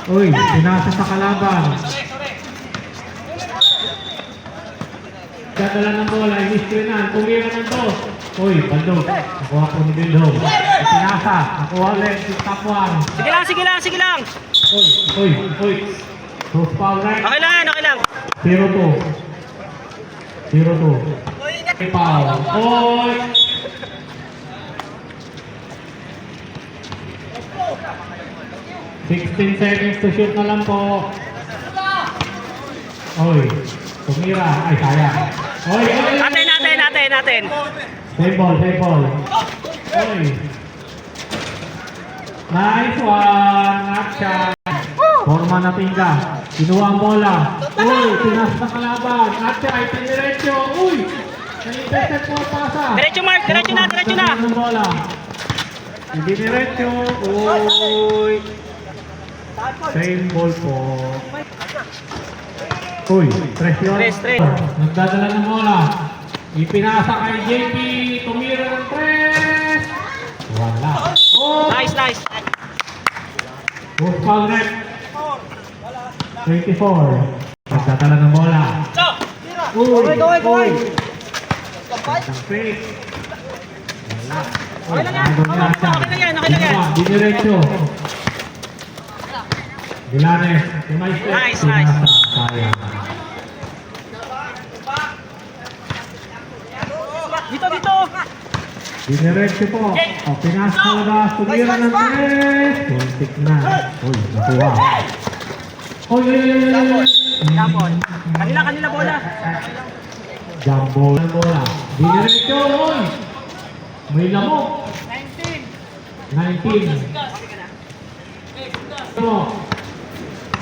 Uy, pinasa sa kalaban. Dadala ng bola, ini-screenan, tumira ng dos. Uy, bandog. Nakuha po ni Bildong. Pinasa, nakuha ulit si top 1. Sige lang, sige lang, sige lang. Uy. Cross foul right. Okay lang yan, okay lang. 0-2. 0-2. Foul. Uy! $16 seconds to shoot na lang po. Uy, tumira. Ay, sayang. Uy. Natin. Save ball. Uy. Nice one. Action. Forma na tingga. Kinuha ang bola. Uy, tinas na kalaban. Action, ipiniretso. Uy. Nag-intercept po ang pasa. Diretso Mark, diretso na. Ang bola. Hindi diretso. Uy. Same ball po. Uy, pressure. Tres. Nagdadala ng bola. Ipinasa kay JP. Tumira ng tres. Wala. Oh! Nice. Good foul rep. 24. Nagdadala ng bola. Uy. Ang fake. Wala. Okay lang yan. Diniretso. Dilanes. Nice. Sayang. Dito. Diniretso po. O, pinas na labas. Tumira ng tres. Tuntik na. Uy, nakuha. Uy. Tapon. Kanila bola. Jumbo ng bola. Diniretso. Uy. May lamok. 19.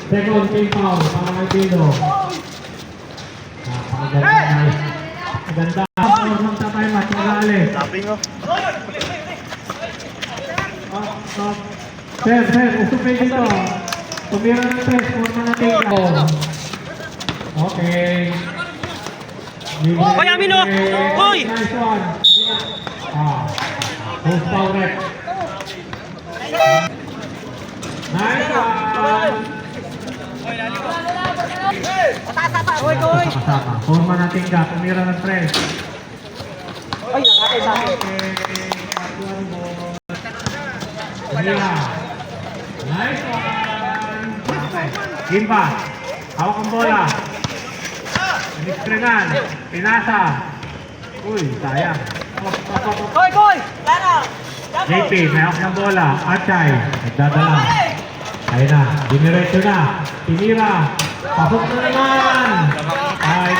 Second team foul para kay Pido. Napakaganda. Magtatay mas mag-aalis. Sir, usupin dito. Tumira ng tres, forma natin. Okay. Uy, Amino! Uy! Nice one. Post foul rep. Nice one. Kasama. Forma natin ka. Tumira ng tres. Ay, nakakay. Tumira. Nice one. Gimba. Hawak ang bola. Iniskrenan. Pinasa. Uy, sayang. Koy! JP, may hawak ng bola. Achay. Nagdadala. Ayun na. Diniretso na. Pinira. Pasok na naman. Ay,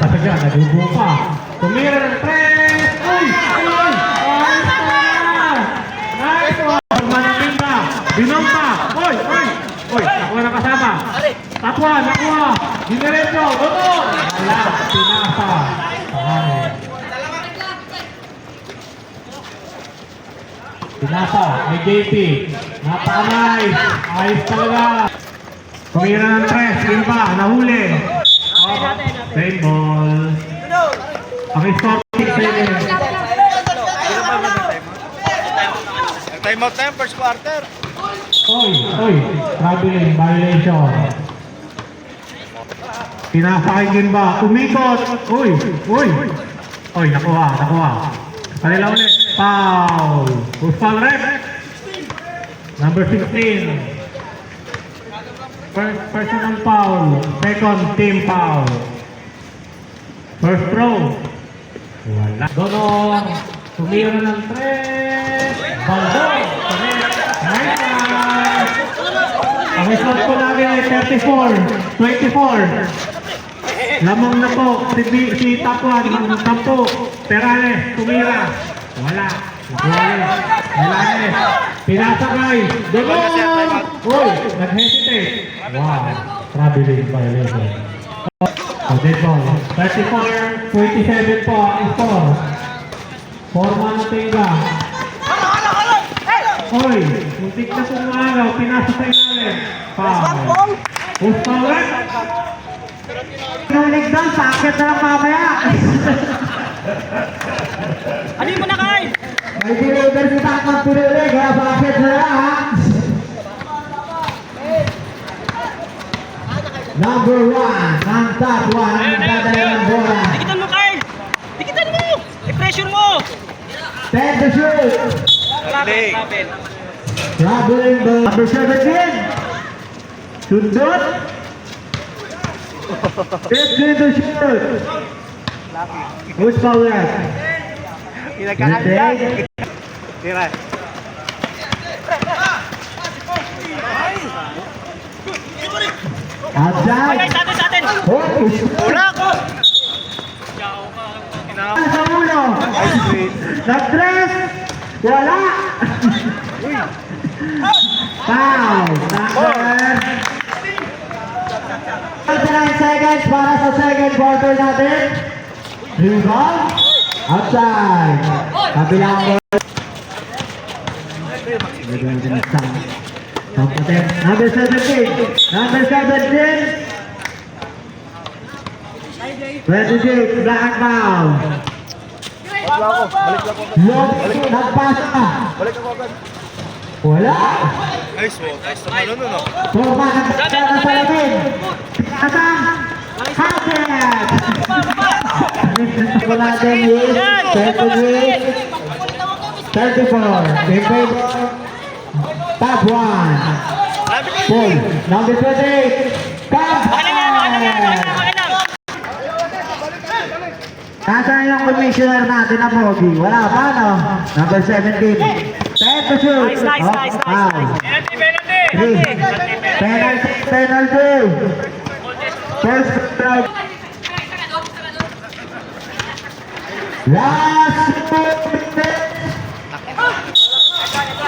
talaga. Nadugo pa. Tumira ng tres. Uy! Ayos na! Nice one. Forma ng Pinda. Binompa. Uy! Nakuha na kasama. Nakuha. Diniretso. Dodo. Wala. Pinasa. Pinasa. May JP. Napaka-nice. Ayos talaga. Tumira ng tres. Gimba. Nahuli. Same ball. Ang score 6-7. Time out na yung first quarter. Oy. Traveling violation. Pinasa kay Gimba. Umikot. Uy, nakuha. Kanila ulit. Foul. Who's foul rep? Number 16. First personal foul. Second team foul. First throw. Wala. Donong. Tumira ng tres. Baldog. Nice one. Ang score po namin ay 34-24. Lamang na po si Tapuan ng 10. Perales. Tumira. Wala. Milanes. Pinasakay. Donong. Uy, nag-hesitate. Wow. Traveling violation. Dead ball. 34-27 po ang score. Forma na tingga. Oy, muntik na sumaraw. Pinasa sa ilalim. Foul. Gusto ulit. Nulig doon, sakit na lang mamaya. Ano mo na kain? May deliver si Takman Pinulig, kaya sakit na lang ha. Number 1, ang top 1 ang dadala ng bola. Dikitan mo, Kyle! Dikitan mo! I-pressure mo! 10 to shoot. Play. Traveling the number 17. Sundot. 15 to shoot. Who's foul left? Pinagkakalitan. Tira. Ay, Outside. sa atin! Oh, Ulak! sa ulo. Ice cream. Nag-dress. Wala. Foul. Number 29 seconds para sa second quarter natin. Rebound. Outside. Kabilang ball. Number 17. Number 17. 26. Black foul. Lob. Nagpasa. Balik ako agad. Wala. Nice walk. Nice naman nun, no? Forma ng pagkakita sa lamin. Asang. Hackett. Wala din is 33. 34. In favor. Top 1. Paul. Number 28. Okay lang yan, okay lang yan, okay lang, okay lang. Nasaan yung commissioner natin na Pogi? Wala pa, no? Number 17. 10 to shoot. Nice, nice, Oh, nice, foul. nice. Three. Penalty, penalty. First round. Last minute.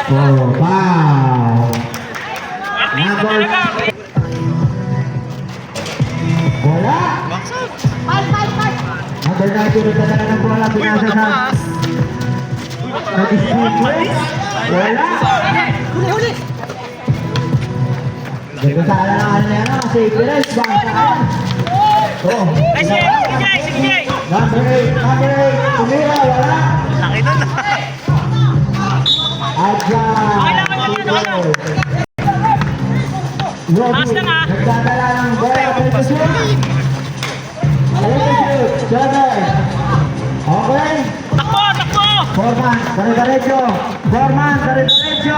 Oh, foul. Number. Wala. Number 19 na talaga ng bola. Pinasa sa... Nag-speed. Wala. Hindi ko sa alam na ano, si Perez, bangsa. Oh, Ay, sige, sige, sige. number 8, tumira, wala. Laki nun. Adja, Taas lang, ah. nagdadala ng bola, pwede shoot. Pwede shoot, Jordan. Okay, Takbo, takbo! Forman, dire-diretso. Forman, dire-diretso.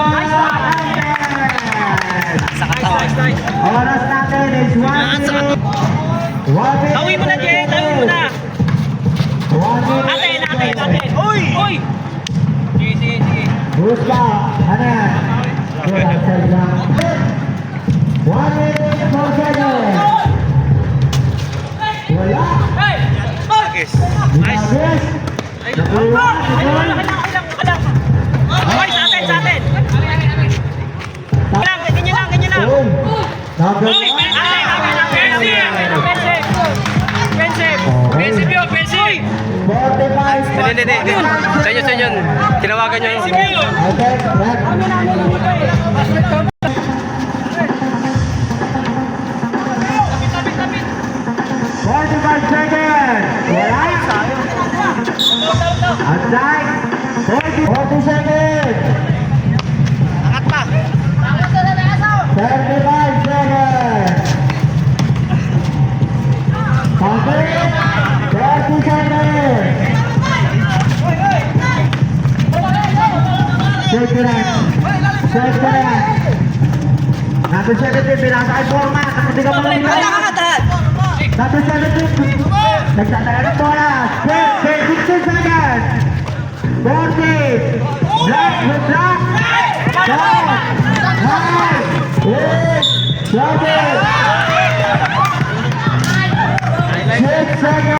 Nice, nice. Oras natin is 1 minute. 1 minute. Tawi mo na, Jay, tawi mo na. 1 minute. Atin, atin, atin. Uy! Uy! Sige, sige, sige. Bruce pa, ano yan? Good, outside lang. 1 minute, 4 seconds. Wala. Hey! Yes. Ginagis. Nakuha. Ay, sa atin, sa atin. Lang, ganyan lang, ganyan lang. Uy. Number Uy, one. atin, atin, atin. Offensive. Offensive. Offensive yun, offensive. 45. Hindi. Sa inyo. Tinawagan nyo. Offensive yun. Okay, right. Forty-five seconds. Wala. Outside. 40 seconds. Angat pa. 35 seconds. Complete. 30 seconds. Shake it out. Shake it out. Number 17, pinasa kay Forman. Hindi ka mo Number 17, nagtatala ng bola. 16 seconds. 40. Block, block. 5, 9, 8, 7, 6 seconds.